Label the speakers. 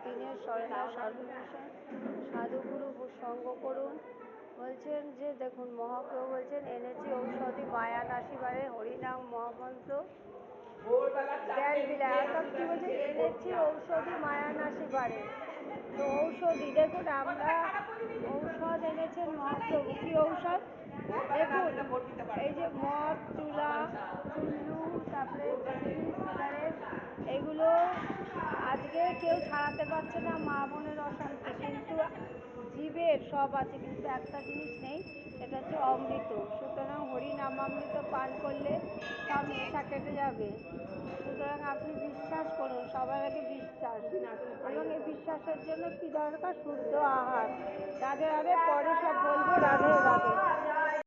Speaker 1: দিনের স্বর্ণা সর্বভূষণ সাধুগুরু সঙ্গ করুন। বলছেন যে দেখুন মহাপ্রভু বলছেন এনেছি ঔষধি মায়া নাশিবারে হরিনাম মহামন্ত্র জ্ঞান বিলে অর্থাৎ কি বলছে এনেছি ঔষধি মায়া নাশিবারে। তো ঔষধি দেখুন আমরা ঔষধ এনেছেন মহাপ্রভু। কি ঔষধ দেখুন এই যে মদ চুলা চুল্লু তারপরে বিড়ি সিগারেট এগুলো আজকে কেউ ছাড়াতে পারছে না মা বোনের অশান্তি, কিন্তু জীবের সব আছে কিন্তু একটা জিনিস নেই, সেটা হচ্ছে অমৃত। সুতরাং হরিনামামৃত পান করলে সব নেশা কেটে যাবে। সুতরাং আপনি বিশ্বাস করুন, সবার আগে বিশ্বাস, এবং এই বিশ্বাসের জন্য কি দরকার? শুদ্ধ আহার। রাধে রাধে, পরে সব বলবো। রাধে রাধে।